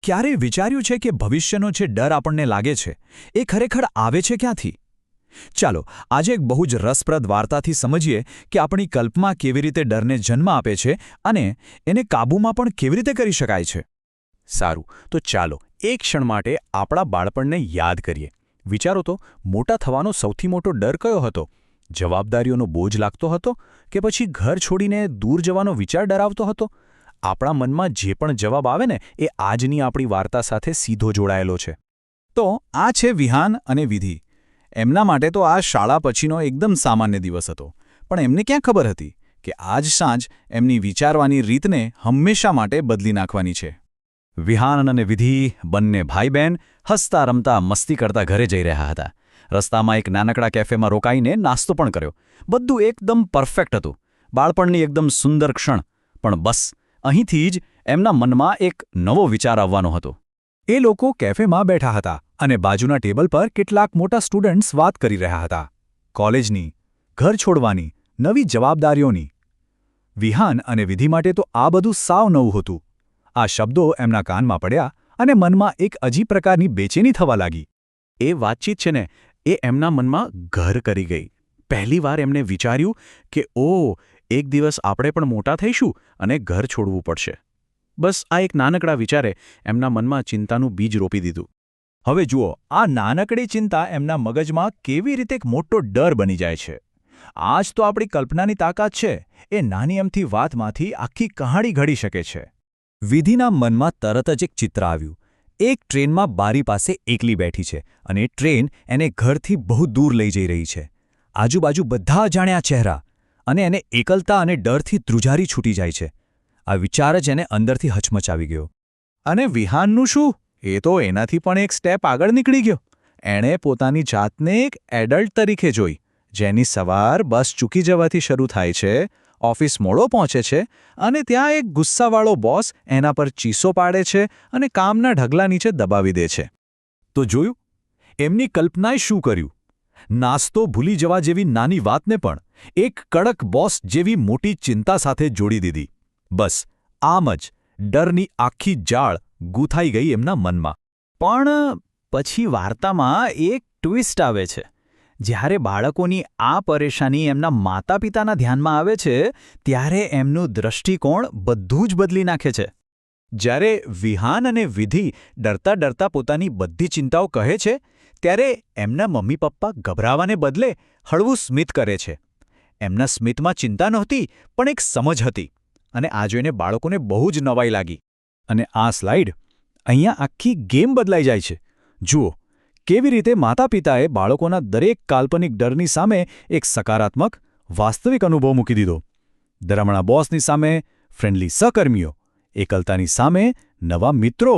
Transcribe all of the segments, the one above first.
ક્યારેય વિચાર્યું છે કે ભવિષ્યનો જે ડર આપણને લાગે છે એ ખરેખર આવે છે ક્યાંથી? ચાલો આજે એક બહુ જ રસપ્રદ વાર્તાથી સમજીએ કે આપણી કલ્પના કેવી રીતે ડરને જન્મ આપે છે અને એને કાબૂમાં પણ કેવી રીતે કરી શકાય છે. સારું, તો ચાલો એક ક્ષણ માટે આપણા બાળપણને યાદ કરીએ. વિચારો તો, મોટા થવાનો સૌથી મોટો ડર કયો હતો? જવાબદારીઓનો બોજ લાગતો હતો કે પછી ઘર છોડીને દૂર જવાનો વિચાર ડરાવતો હતો? આપણા મનમાં જે પણ જવાબ આવે ને એ આજની આપણી વાર્તા સાથે સીધો જોડાયેલો છે. તો આ છે વિહાન અને વિધિ. એમના માટે તો આ શાળા પછીનો એકદમ સામાન્ય દિવસ હતો, પણ એમને ક્યાં ખબર હતી કે આજ સાંજ એમની વિચારવાની રીતને હંમેશા માટે બદલી નાખવાની છે. વિહાન અને વિધિ બંને ભાઈ બહેન હસતા રમતા મસ્તી કરતા ઘરે જઈ રહ્યા હતા. રસ્તામાં એક નાનકડા કેફેમાં રોકાઈને નાસ્તો પણ કર્યો. બધું એકદમ પરફેક્ટ હતું. બાળપણની એકદમ સુંદર ક્ષણ. પણ બસ અહીંથી જ એમના મનમાં એક નવો વિચાર આવવાનો હતો. એ લોકો કેફેમાં બેઠા હતા અને બાજુના ટેબલ પર કેટલાક મોટા સ્ટુડન્ટ્સ વાત કરી રહ્યા હતા. કોલેજની, ઘર છોડવાની, નવી જવાબદારીઓની. વિહાન અને વિધિ માટે તો આ બધું સાવ નવું હતું. આ શબ્દો એમના કાનમાં પડ્યા અને મનમાં એક અજીબ પ્રકારની બેચેની થવા લાગી. એ વાતચીત છે ને, એ એમના મનમાં ઘર કરી ગઈ. પહેલીવાર એમને વિચાર્યું કે એક દિવસ આપણે પણ મોટા થઈશું અને ઘર છોડવું પડશે. બસ આ એક નાનકડા વિચારે એમના મનમાં ચિંતાનું બીજ રોપી દીધું. હવે જુઓ, આ નાનકડી ચિંતા એમના મગજમાં કેવી રીતે એક મોટો ડર બની જાય છે. આ જ તો આપણી કલ્પનાની તાકાત છે. એ નાની અમથી વાતમાંથી આખી કહાણી ઘડી શકે છે. વિધિના મનમાં તરત જ એક ચિત્ર આવ્યું. એક ટ્રેનમાં બારી પાસે એકલી બેઠી છે અને ટ્રેન એને ઘરથી બહુ દૂર લઈ જઈ રહી છે. આજુબાજુ બધા અજાણ્યા ચહેરા અને એને એકલતા અને ડરથી ધ્રુજારી છૂટી જાય છે. આ વિચાર જ એને અંદરથી હચમચાવી ગયો. અને વિહાનનું શું? એ તો એનાથી પણ એક સ્ટેપ આગળ નીકળી ગયો. એણે પોતાની જાતને એક એડલ્ટ તરીકે જોઈ, જેની સવાર બસ ચૂકી જવાથી શરૂ થાય છે, ઓફિસ મોડો પહોંચે છે અને ત્યાં એક ગુસ્સાવાળો બોસ એના પર ચીસો પાડે છે અને કામના ઢગલા નીચે દબાવી દે છે. તો જોયું, એમની કલ્પનાએ શું કર્યું? નાસ્તો ભૂલી જવા જેવી નાની વાતને પણ એક કડક બોસ જેવી મોટી ચિંતા સાથે જોડી દીધી. બસ આમ જ ડરની આખી જાળ ગૂંથાઈ ગઈ એમના મનમાં. પણ પછી વાર્તામાં એક ટ્વિસ્ટ આવે છે. જ્યારે બાળકોની આ પરેશાની એમના માતા પિતાના ધ્યાનમાં આવે છે, ત્યારે એમનું દૃષ્ટિકોણ બધું જ બદલી નાખે છે. જ્યારે વિહાન અને વિધિ ડરતા ડરતા પોતાની બધી ચિંતાઓ કહે છે, ત્યારે એમના મમ્મી પપ્પા ગભરાવાને બદલે હળવું સ્મિત કરે છે. એમના સ્મિતમાં ચિંતા નહોતી, પણ એક સમજ હતી. અને આ જોઈને બાળકોને બહુ જ નવાઈ લાગી. અને આ સ્લાઇડ અહીંયા આખી ગેમ બદલાઈ જાય છે. જુઓ કેવી રીતે માતા પિતાએ બાળકોના દરેક કાલ્પનિક ડરની સામે એક સકારાત્મક, વાસ્તવિક અનુભવ મૂકી દીધો. ડરામણા બોસની સામે ફ્રેન્ડલી સહકર્મીઓ, એકલતાની સામે નવા મિત્રો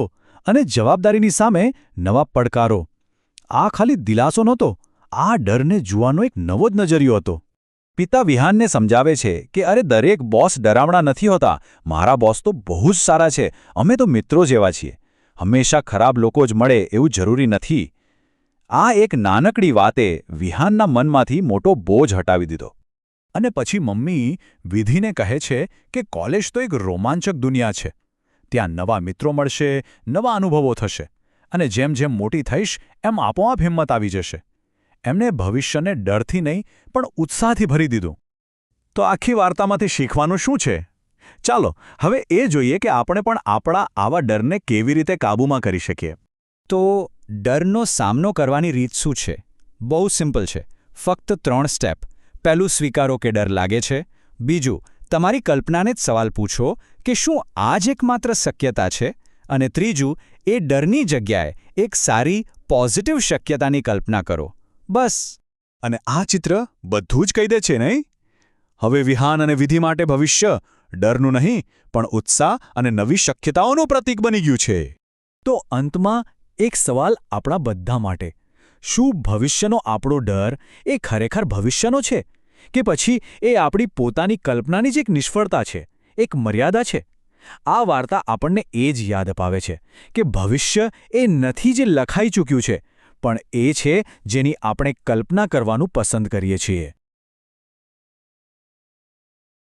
અને જવાબદારીની સામે નવા પડકારો. આ ખાલી દિલાસો નહોતો, આ ડરને જોવાનો એક નવો જ નજરિયો હતો. પિતા વિહાનને સમજાવે છે કે અરે, દરેક બોસ ડરામણા નથી હોતા. મારા બોસ તો બહુ જ સારા છે. અમે તો મિત્રો જેવા છીએ. હંમેશા ખરાબ લોકો જ મળે એવું જરૂરી નથી. આ એક નાનકડી વાતે વિહાનના મનમાંથી મોટો બોજ હટાવી દીધો. અને પછી મમ્મી વિધિને કહે છે કે કોલેજ તો એક રોમાંચક દુનિયા છે. ત્યાં નવા મિત્રો મળશે, નવા અનુભવો થશે અને જેમ જેમ મોટી થઈશ એમ આપોઆપ હિંમત આવી જશે. એમને ભવિષ્યને ડરથી નહીં પણ ઉત્સાહથી ભરી દીધું. તો આખી વાર્તામાંથી શીખવાનું શું છે? ચાલો હવે એ જોઈએ કે આપણે પણ આપણા આવા ડરને કેવી રીતે કાબૂમાં કરી શકીએ. તો ડરનો સામનો કરવાની રીત શું છે? બહુ સિમ્પલ છે. ફક્ત 3 સ્ટેપ. પહેલું, સ્વીકારો કે ડર લાગે છે. બીજું, તમારી કલ્પનાને જ સવાલ પૂછો કે શું આ જ એકમાત્ર શક્યતા છે? અને ત્રીજું, એ ડરની જગ્યાએ એક સારી, પોઝિટિવ શક્યતાની કલ્પના કરો. બસ. અને આ ચિત્ર બધું જ કહી દે છે, નહીં? હવે વિહાન અને વિધિ માટે ભવિષ્ય ડરનું નહીં પણ ઉત્સાહ અને નવી શક્યતાઓનું પ્રતીક બની ગયું છે. તો અંતમાં એક સવાલ આપણા બધા માટે. શું ભવિષ્યનો આપણો ડર એ ખરેખર ભવિષ્યનો છે કે પછી એ આપણી પોતાની કલ્પનાની જ એક નિષ્ફળતા છે, એક મર્યાદા છે? આ વાર્તા આપણને એ જ યાદ અપાવે છે કે ભવિષ્ય એ નથી જે લખાઈ ચૂક્યું છે, પણ એ છે જેની આપણે કલ્પના કરવાનું પસંદ કરીએ છીએ.